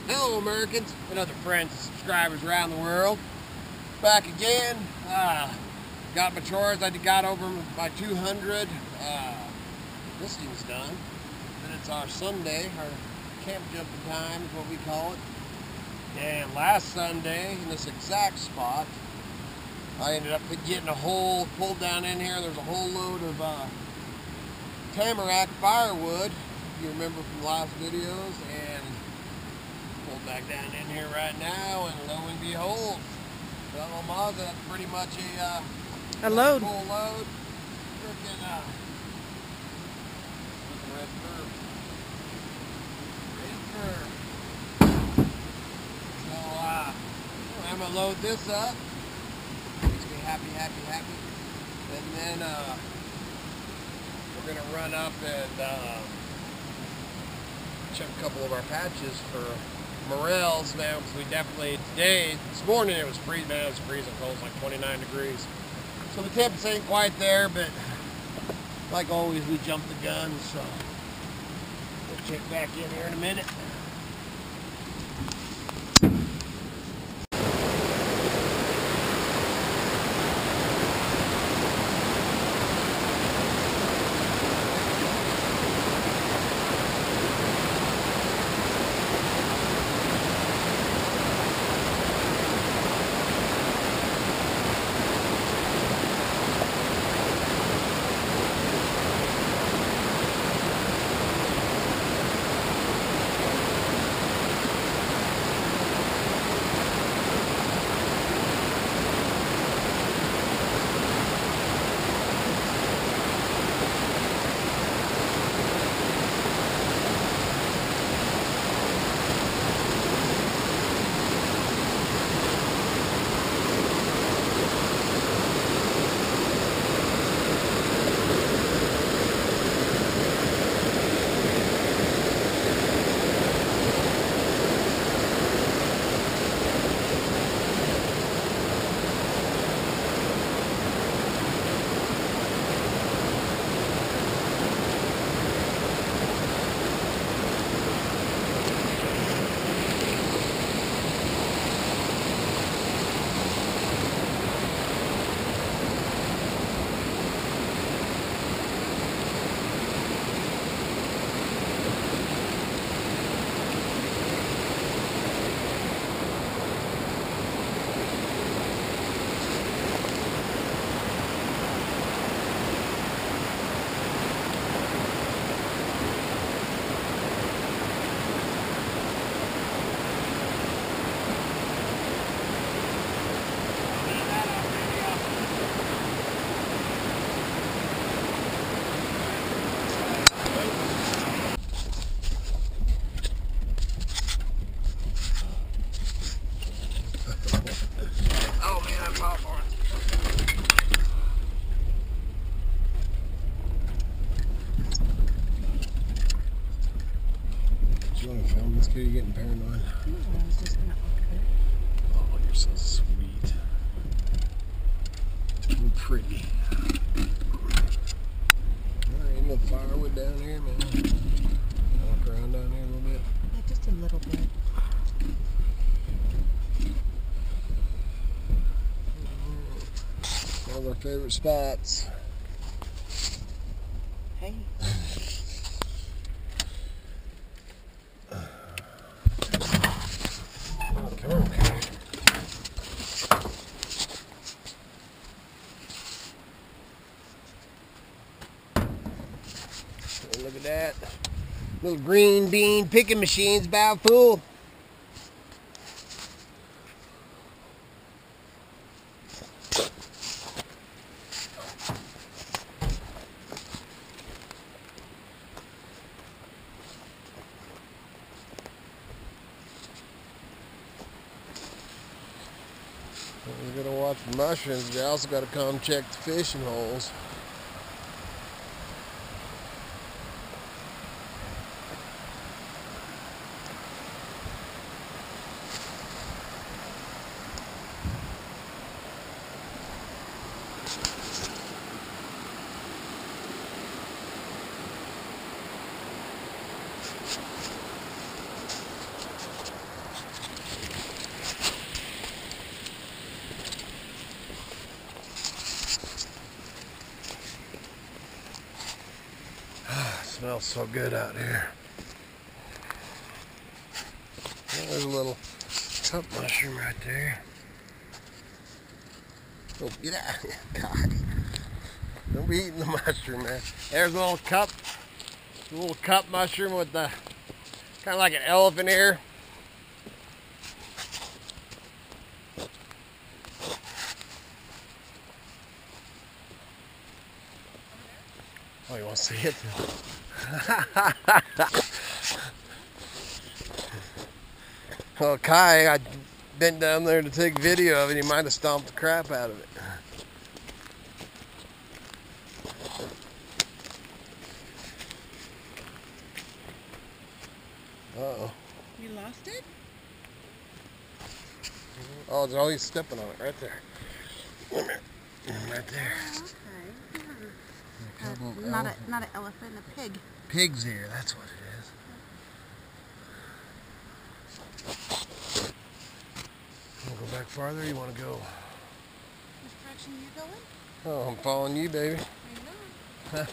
Hello Americans and other friends and subscribers around the world. Back again. Got my chores. I got over my 200 listings done. And it's our Sunday, our camp jumping time is what we call it. And last Sunday, in this exact spot, I ended up getting a hole pulled down in here. There's a whole load of tamarack firewood, if you remember from last videos, and pulled back down in here right now, and lo and behold, that's pretty much a load. Full load. Freaking red fur. So I'm gonna load this up. Makes me happy. And then we're gonna run up and check a couple of our patches for morels now, because we definitely this morning it was freezing. Man, it was freezing cold. It was like 29 degrees. So the temps ain't quite there, but like always, we jump the gun. So we'll check back in here in a minute. This kid, you getting paranoid? No, I was just gonna okay. Oh, you're so sweet. You're pretty. Alright, ain't no firewood down here, man. Walk around down here a little bit. Yeah, just a little bit. One of our favorite spots. Hey. Okay. Look at that. Little green bean picking machines about full. We're gonna watch the mushrooms. We also gotta come check the fishing holes. Smells so good out here. Oh, there's a little cup mushroom right there. Oh, get out of here. God. Don't be eating the mushroom, man. There's a little cup mushroom with the kind of like an elephant ear. Oh, you want to see it? Well, Kai, I bent down there to take video of it. He might have stomped the crap out of it. Uh-oh. You lost it? Oh, he's stepping on it right there. Come here. Right there. Oh, okay. Not an elephant, a pig. Pig's ear, that's what it is. You want to go back farther or you want to go? Which direction are you going? Oh, I'm following you, baby. I know.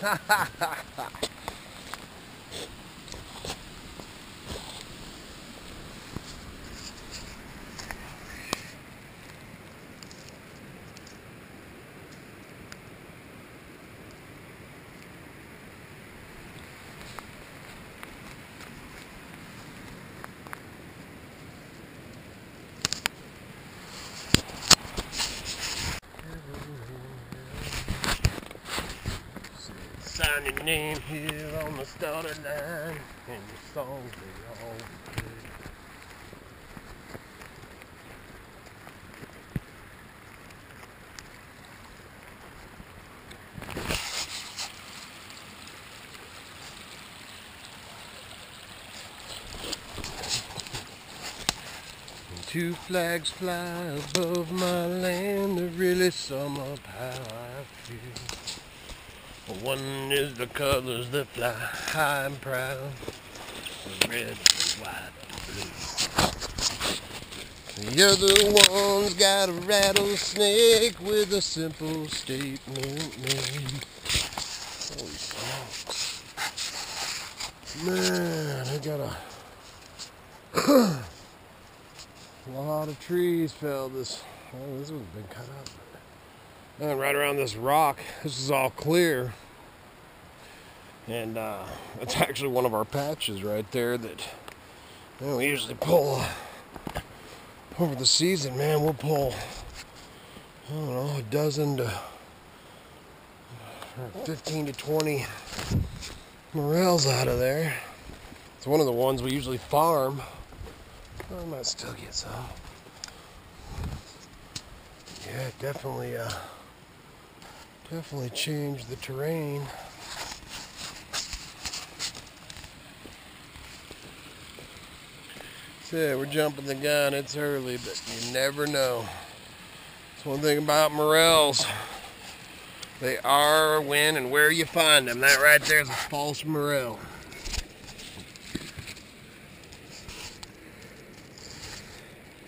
Sign your name here on the starter line, and your songs they all good. Two flags fly above my land to really sum up how I feel. One is the colors that fly high and proud, the red, the white, the blue. The other one's got a rattlesnake with a simple statement made. Holy smokes. Man, I got a lot of trees fell this. Oh, this one's been cut up. And right around this rock, this is all clear. And it's actually one of our patches right there that we usually pull over the season, man. We'll pull, I don't know, a dozen to 15 to 20 morels out of there. It's one of the ones we usually farm. I might still get some. Yeah, definitely changed the terrain. So yeah, we're jumping the gun. It's early, but you never know. That's one thing about morels. They are when and where you find them. That right there is a false morel.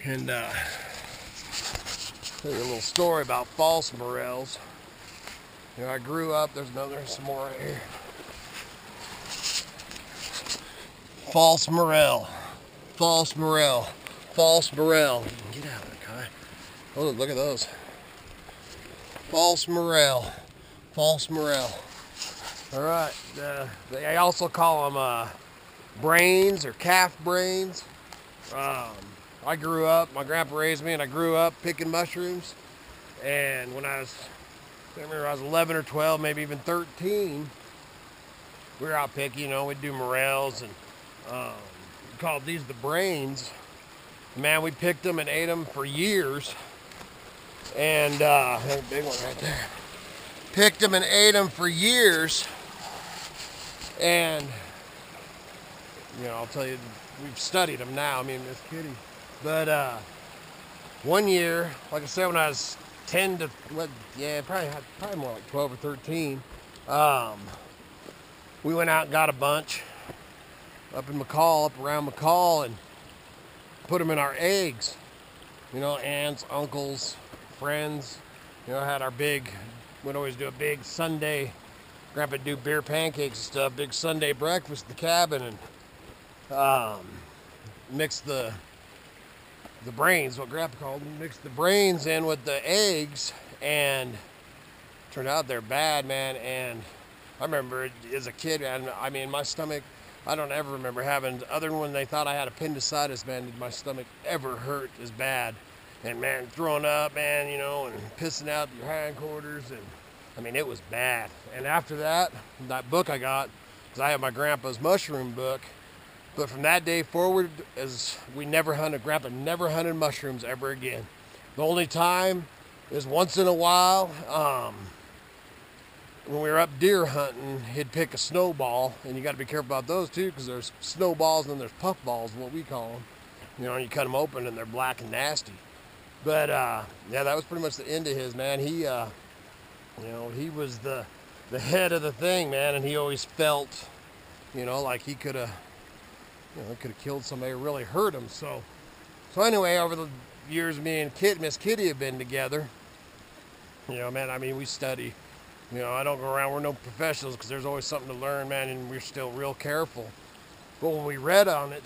And tell you a little story about false morels. You know, I grew up. There's some more right here. False morel. False morel. False morel. Get out of it, Kai. Oh, look at those. False morel. False morel. All right. They also call them brains or calf brains. I grew up, my grandpa raised me, and I grew up picking mushrooms. And when I remember I was 11 or 12, maybe even 13, we were out picking, you know, we'd do morels, and we called these the brains. Man, we picked them and ate them for years. And there's a big one right there. Picked them and ate them for years. And, you know, I'll tell you, we've studied them now. I mean, this kitty. But one year, like I said, when I was 10 to, yeah, probably more like 12 or 13, we went out and got a bunch up in McCall, up around McCall, and put them in our eggs. You know, aunts, uncles, friends. You know, had our we'd always do a big Sunday Grandpa'd do beer pancakes and stuff, big Sunday breakfast at the cabin, and mix the brains, what Grandpa called them, mix the brains in with the eggs, and turned out they're bad, man. And I remember as a kid, man, I mean, my stomach, I don't ever remember having, other than when they thought I had appendicitis, man, did my stomach ever hurt as bad. And man, throwing up, man, you know, and pissing out your hindquarters, and I mean, it was bad. And after that book I got, because I have my grandpa's mushroom book, but from that day forward, as we never hunted, Grandpa never hunted mushrooms ever again. The only time is once in a while, when we were up deer hunting, he'd pick a snowball, and you got to be careful about those too, because there's snowballs and then there's puffballs, what we call them. You know, and you cut them open and they're black and nasty. But yeah, that was pretty much the end of his, man. He, you know, he was the head of the thing, man, and he always felt, you know, like he could have, you know, could have killed somebody or really hurt him. So anyway, over the years, me and Miss Kitty have been together. You know, man, I mean, we study. You know, I don't go around, we're no professionals, because there's always something to learn, man, and we're still real careful. But when we read on it,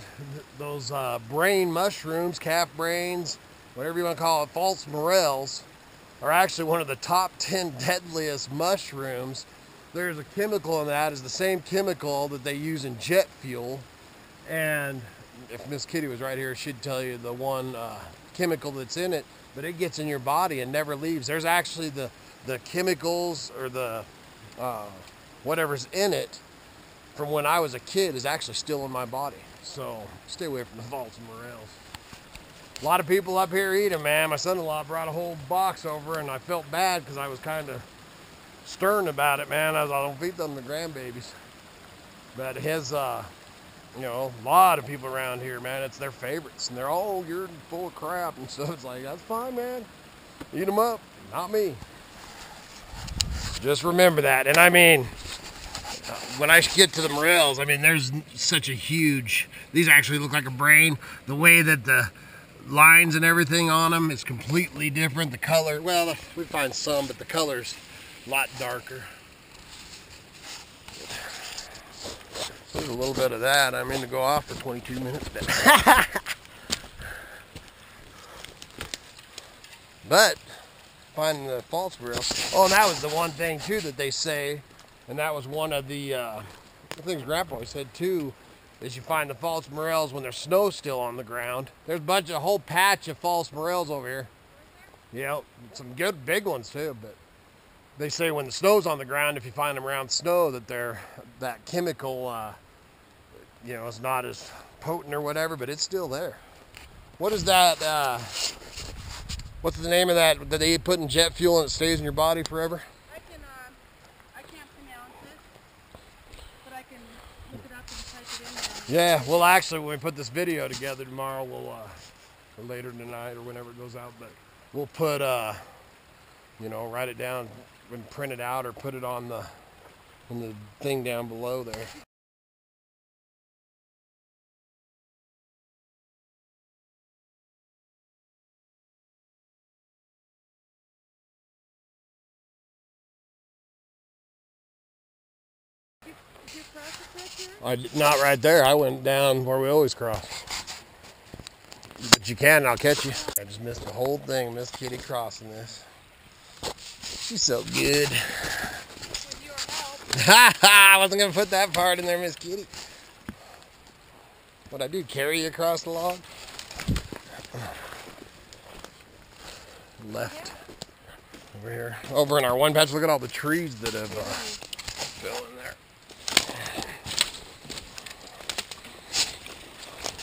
those brain mushrooms, calf brains, whatever you want to call it, false morels, are actually one of the top 10 deadliest mushrooms. There's a chemical in that, is the same chemical that they use in jet fuel. And if Miss Kitty was right here, she'd tell you the one chemical that's in it, but it gets in your body and never leaves. There's actually the chemicals or the whatever's in it from when I was a kid is actually still in my body. So stay away from the false morels. A lot of people up here eat them, man. My son-in-law brought a whole box over, and I felt bad because I was kind of stern about it, man. I don't feed them the grandbabies. But his, you know, a lot of people around here, man, it's their favorites. And they're, oh, you're full of crap. And so it's like, that's fine, man. Eat them up, not me. Just remember that. And I mean, when I get to the morels, I mean, there's such a huge, these actually look like a brain. The way that the lines and everything on them is completely different. The color, well, we find some, but the color's a lot darker. So there's a little bit of that. I'm in to go off for 22 minutes. But finding the false morels. Oh, and that was the one thing too that they say, and that was one of the things Grandpa always said too, is you find the false morels when there's snow still on the ground. There's a whole patch of false morels over here. Yeah, some good big ones too, but they say when the snow's on the ground, if you find them around snow, that that chemical, you know, is not as potent or whatever, but it's still there. What is that, what's the name of that they put in jet fuel and it stays in your body forever? I can't pronounce it, but I can look it up and type it in there. Yeah, well, actually, when we put this video together tomorrow, we'll, or later tonight or whenever it goes out, but we'll put, you know, write it down and print it out or put it on the thing down below there. Did you cross it right here? Not right there. I went down where we always cross. But you can, and I'll catch you. I just missed the whole thing, Miss Kitty crossing this. She's so good. With your help. Ha ha! I wasn't going to put that part in there, Miss Kitty. What'd I do, carry you across the log? Left. Over here. Over in our one patch, look at all the trees that have fell in there.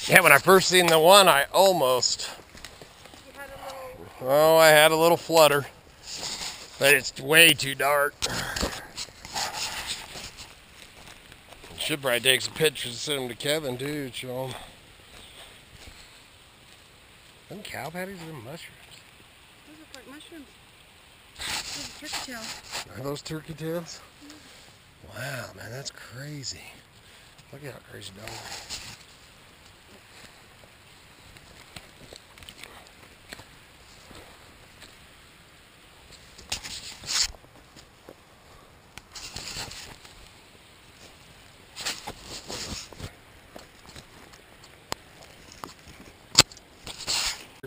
Yeah, when I first seen the one, I almost, I had a little flutter, but it's way too dark. Should probably take some pictures and send them to Kevin too, show him. Them cow patties are mushrooms. Those look like mushrooms. Those are turkey tails. Are those turkey tails? Wow, man, that's crazy. Look at how crazy dog.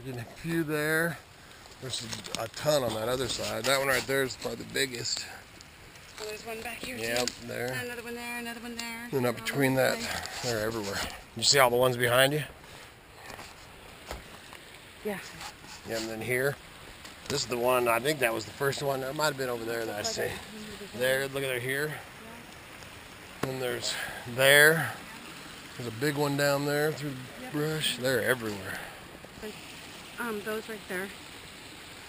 Freaking few there. There's a ton on that other side. That one right there is probably the biggest. Oh, there's one back here Yep, too. there. And another one there, another one there. And up between that, they're everywhere. You see all the ones behind you? Yeah. Yeah, and then here. This is the one, I think that was the first one. That might have been over there that I see. There, look at it here. And there's there. There's a big one down there through the brush. They're everywhere. Those right there.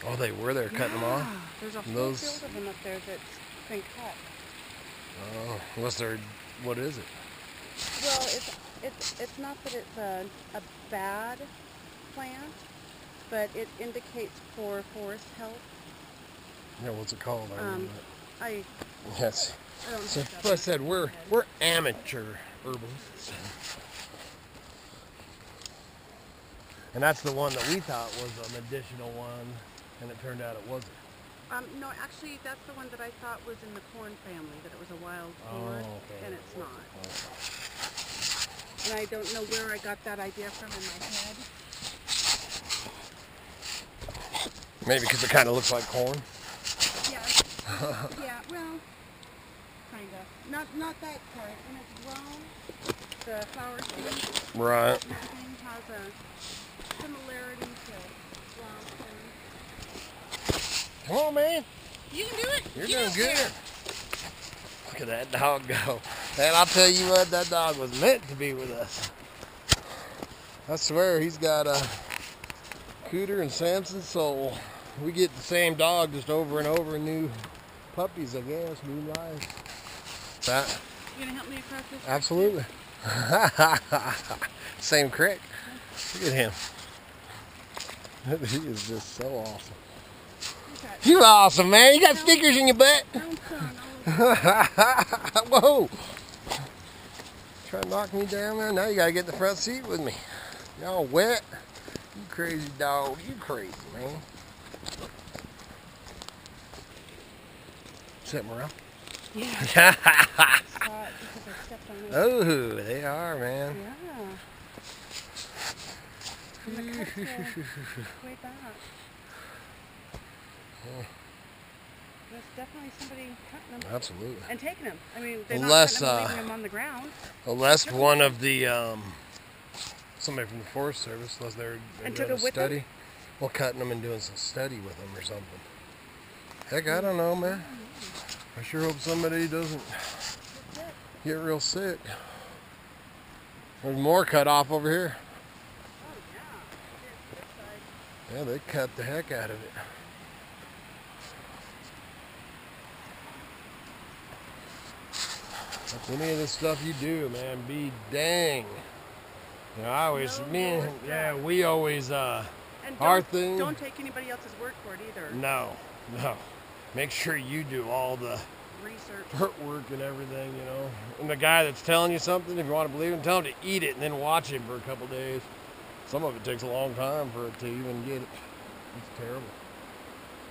Oh, they were there cutting them off? There's a whole field of them up there that's been cut. Oh, unless they're, what is it? Well, it's not that it's a bad plant, but it indicates for forest health. Yeah, what's it called? Yes. I don't So, know. like I said, we're amateur herbalists. And that's the one that we thought was an additional one, and it turned out it wasn't. No, actually, that's the one that I thought was in the corn family, that it was a wild corn, and it's not. And I don't know where I got that idea from in my head. Maybe because it kind of looks like corn. Yeah. Yeah. Well, kind of. Not that corn. When it's grown, the flower seed. Right. Everything has a similarity to wild corn. Come on, man. You can do it. You're doing good. Look at that dog go. And I'll tell you what, that dog was meant to be with us. I swear he's got a Cooter and Samson's soul. We get the same dog just over and over, new puppies, I guess, new lives. That? You gonna help me across this? Absolutely. Same crick. Look at him. He is just so awesome. You awesome, man. You got stickers in your butt. Whoa. Try to knock me down there. Now you got to get in the front seat with me. Y'all wet. You crazy dog. You crazy, man. Sit around. Yeah. Oh, they are, man. Yeah. From the cut to way back. There's definitely somebody cutting them. Absolutely. And taking them. I mean, they're Unless, not cutting them, leaving them on the ground. Unless one of the, somebody from the Forest Service, unless they're doing a study. Them? Well, cutting them and doing some study with them or something. Heck, I don't know, man. I sure hope somebody doesn't get real sick. There's more cut off over here. Oh, yeah. Here's this side. Yeah, they cut the heck out of it. Like any of the stuff you do, man, be dang. You know, I always, we always, And our thing. Don't take anybody else's word for it either. No. Make sure you do all the Research. work and everything, you know. And the guy that's telling you something, if you want to believe him, tell him to eat it and then watch him for a couple days. Some of it takes a long time for it to even get it. It's terrible.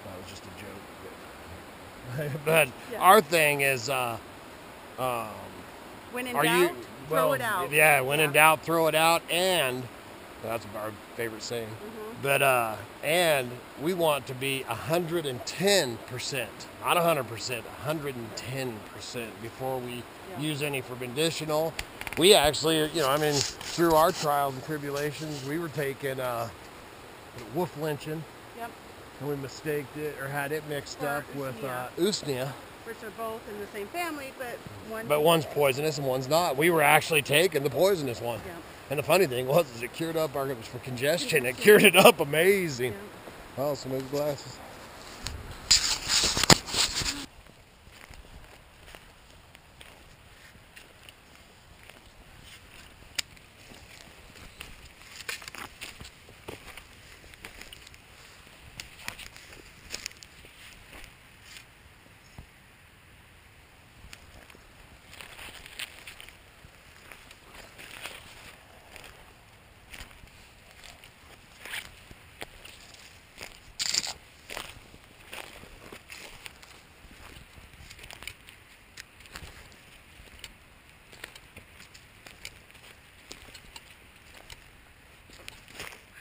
That was just a joke. But our thing is, when in doubt, throw it out. Yeah, when in doubt, throw it out. And that's our favorite saying. But and we want to be 110%, not 100%, 110% before we use any for medicinal. We actually, you know, I mean, through our trials and tribulations, we were taking wolf lynching. Yep. And we mistaked it or had it mixed up with usnea. Which are both in the same family, but one's poisonous and one's not. We were actually taking the poisonous one. Yeah. And the funny thing was, it cured up it was for congestion. It cured it up amazing. Yeah. Oh, some of these glasses.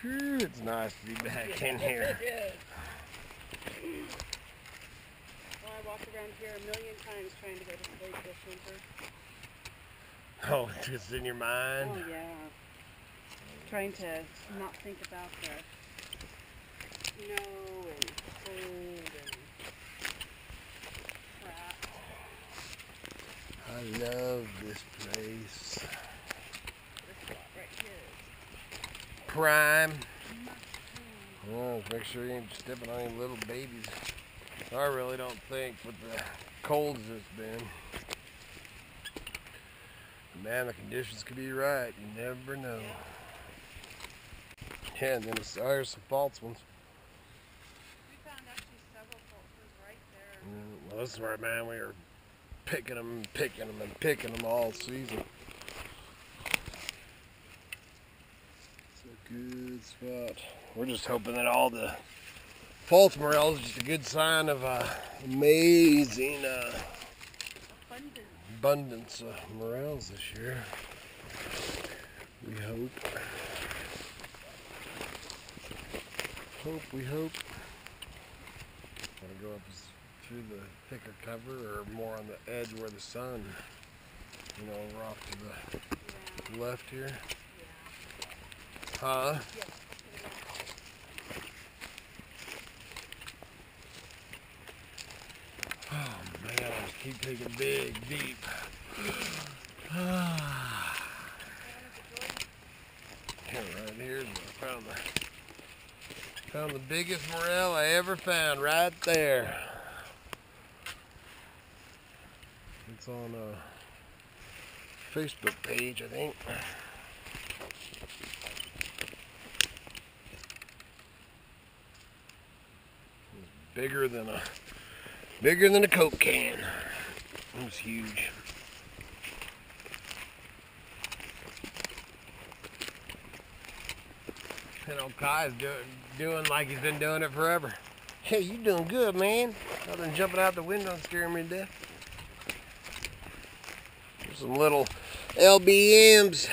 Whew, it's nice to be back in here. It is. Well, I walked around here a million times trying to go to sleep this winter. Oh, it's just in your mind? Oh, yeah. Trying to not think about the snow and cold and crap. I love this place. This spot right here is Prime. much Oh, make sure you ain't stepping on any little babies. I really don't think with the colds it's been. Man, the conditions could be right. You never know. Yeah, and then there's some false ones. We found actually several falses right there. Well, this is where, man, we were picking them and picking them and picking them all season. It's a good spot. We're just hoping that all the false morels is just a good sign of amazing abundance of morels this year. We hope. We hope. Want to go up through the thicker cover or more on the edge where the sun, over off to the left here? Yeah. Huh? Yes. Oh man, I just keep taking big, deep. Right here, I found the biggest morel I ever found right there. It's on a Facebook page, I think. It's bigger than a Coke can. It was huge. Kai's doing like he's been doing it forever. Hey, you doing good, man. Other than jumping out the window and scaring me to death. There's some little LBMs.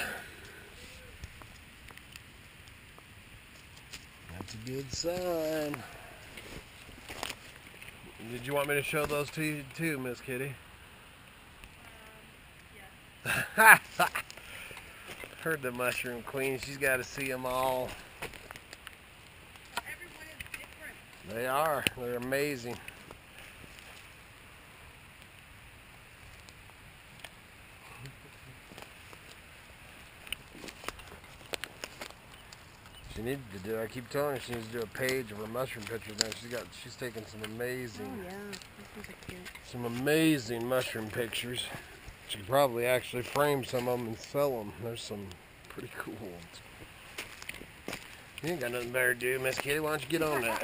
That's a good sign. Did you want me to show those to you too, Miss Kitty? Yes. Heard the Mushroom Queen. She's got to see them all. Everyone is different. They are. They're amazing. She needed to do. I keep telling her she needs to do a page of her mushroom pictures. Now she's taken some amazing. Oh yeah, this is cute. Some amazing mushroom pictures. She could probably actually frame some of them and sell them. There's some pretty cool ones. You ain't got nothing better to do, Miss Kitty. Why don't you get on that?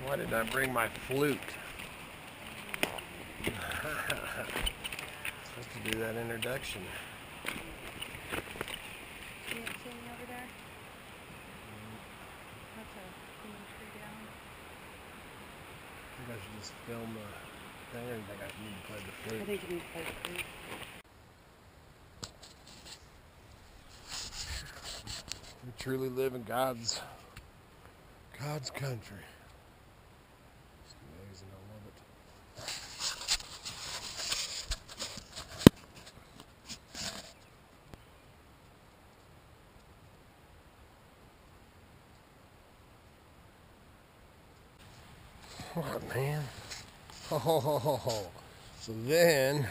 Why didn't I bring my flute? Supposed to do that introduction. See it sitting over there? That's a tree down. I think I should just film the thing, or do you think I need to play the flute? I think you need to play the flute. We truly live in God's country. It's amazing, I love it. What, man? Oh, so then,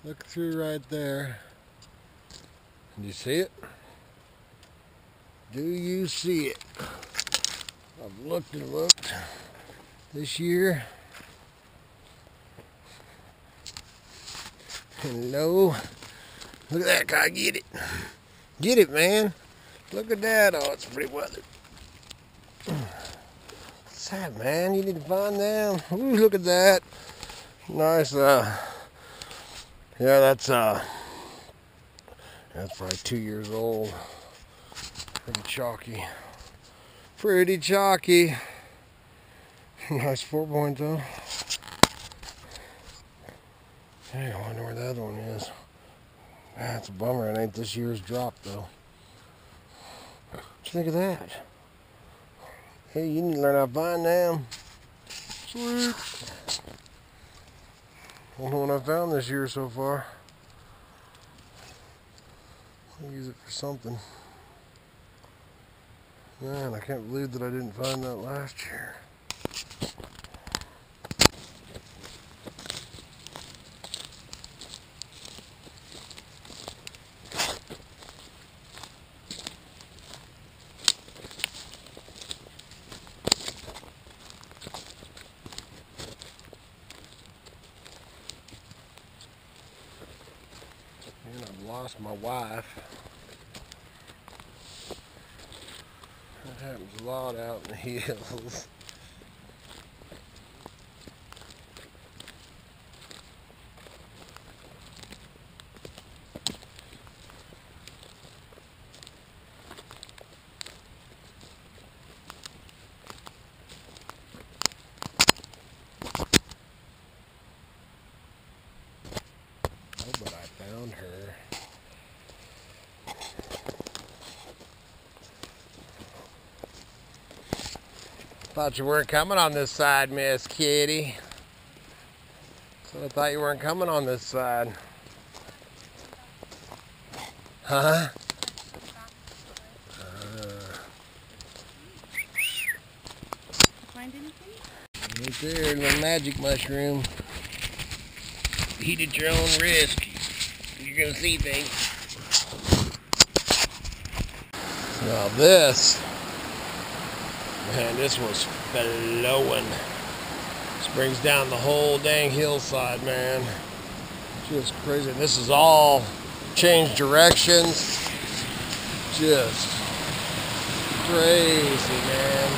look through right there. Do you see it? Do you see it? I've looked and looked this year. And no, look at that guy, get it. Get it, man. Look at that. Oh, it's pretty weathered. What's that, man? You need to find them. Ooh, look at that. Nice, yeah, that's probably 2 years old. Pretty chalky. Pretty chalky. Nice 4-point though. Hey, I wonder where the other one is. That's a bummer. It ain't this year's drop, though. What you think of that? Hey, you need to learn how to find them. Sweet. Only one I found this year so far. I'll use it for something. Man, I can't believe that I didn't find that last year. And I've lost my wife. That happens a lot out in the hills. Oh, but I found her. Thought you weren't coming on this side, Miss Kitty. So I thought you weren't coming on this side. Huh? Find anything? Right there, little magic mushroom. Eat at your own risk. You're gonna see things. Now this, man, this was blowing. This brings down the whole dang hillside, man. Just crazy. This is all changed directions. Just crazy, man.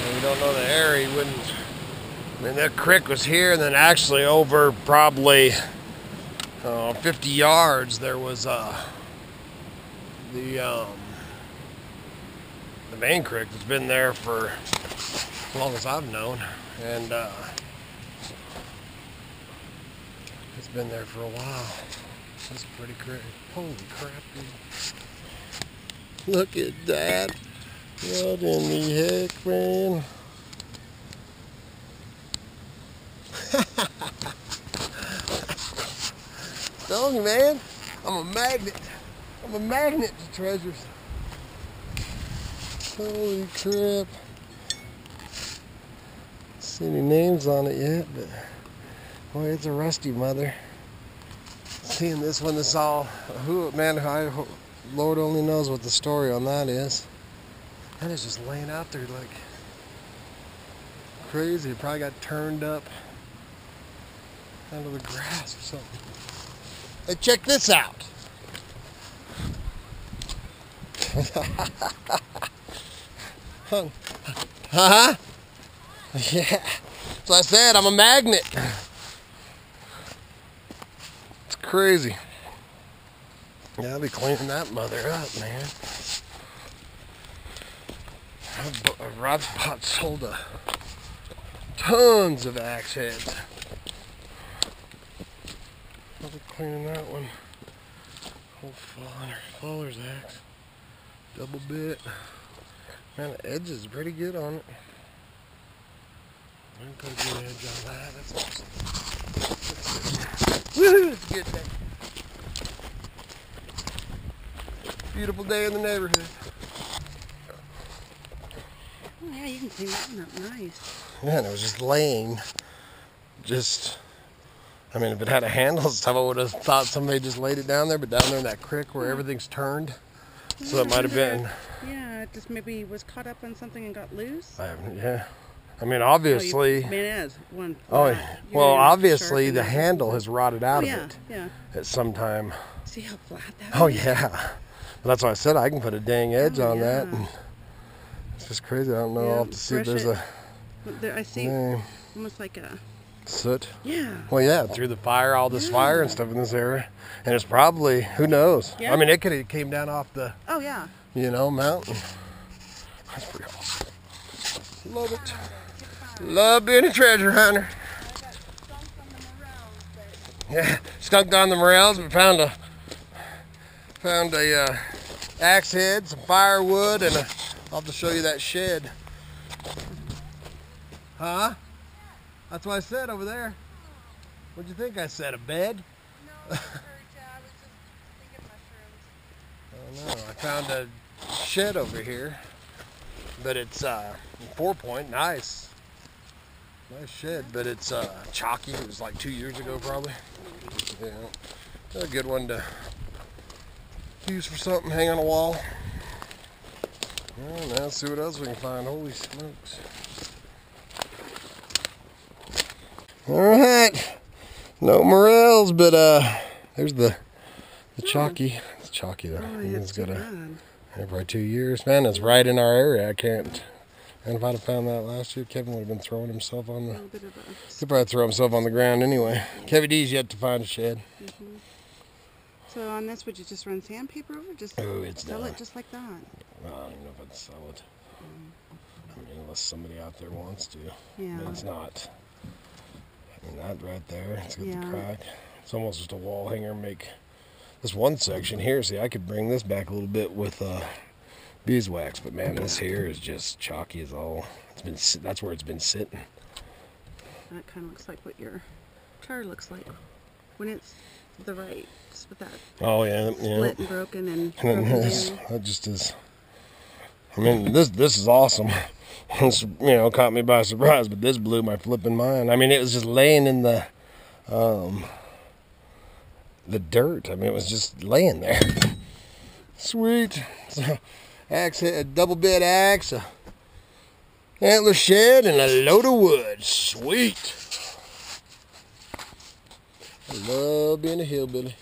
And you don't know the area, you wouldn't. I mean, that creek was here, and then actually over probably 50 yards there was the main creek that's been there for as long as I've known, and it's been there for a while. That's pretty crazy. Holy crap, dude. Look at that. What in the heck, man? Telling you, man, I'm a magnet. I'm a magnet to treasures. Holy crap. See any names on it yet, but boy, it's a rusty mother. Seeing this one, this all, man, Lord only knows what the story on that is. That is just laying out there like crazy. It probably got turned up out of the grass or something. Hey, check this out. Huh? Yeah. So I said, I'm a magnet. It's crazy. Yeah, I'll be cleaning that mother up, man. I've bought sold tons of axe heads. I'll be cleaning that one. Old faller's axe. Double bit. Man, the edge is pretty good on it. I'm gonna put a good edge on that. That's awesome. Woohoo! It's a good day. Beautiful day in the neighborhood. Oh yeah, you can clean that one up nice. Yeah, and it was just laying. I mean, if it had a handle and stuff, I would have thought somebody just laid it down there, but down there in that creek where everything's turned. So it might have been. Yeah, it just maybe was caught up on something and got loose. Yeah. I mean, obviously. It is one. Oh, well, obviously the handle has rotted out of it. Yeah. At some time. See how flat that Oh, is? yeah. Well, that's why I said I can put a dang edge on that. And it's just crazy. I don't know. I'll have to see if there's I see almost like a soot. Yeah. Well, yeah, through the fire, all this fire and stuff in this area. And it's probably, who knows? Yeah. I mean, it could have came down off the, oh, yeah. Mountain. That's pretty awesome. Love it. Love being a treasure hunter. Yeah, skunked on the rails. We found a axe head, some firewood, and I'll have to show you that shed. Huh? That's what I said over there. What'd you think I said? A bed? No, I heard you. I was just thinking mushrooms. I don't know. I found a shed over here, but it's 4-point, nice shed, but it's chalky. It was like 2 years ago, probably. Yeah, a good one to use for something, hang on a wall. Well, now let's see what else we can find. Holy smokes! All right, no morels, but there's the chalky. It's chalky though. Oh, It's got probably 2 years. Man, it's right in our area. I can't. And if I'd have found that last year, Kevin would have been throwing himself on the. He'd probably throw himself on the ground anyway. Kevin D's yet to find a shed. Mm-hmm. So on this, would you just run sandpaper over? Just sell it just like that? Well, I don't even know if I'd sell it. I mean, unless somebody out there wants to. Yeah. But it's not. I mean, that right there, it's got Yeah. the crack. It's almost just a wall hanger. Make this one section here. See, I could bring this back a little bit with beeswax, but man, this here is just chalky as all. That's where it's been sitting. That kind of looks like what your car looks like when it's the right, just with that Oh yeah, split and broken and And broken this, down. that just is. I mean, this is awesome. It's, caught me by surprise, but this blew my flipping mind. I mean, it was just laying in the dirt. I mean, it was just laying there. Sweet. So, axe, a double bed axe, a antler shed, and a load of wood. Sweet. I love being a hillbilly.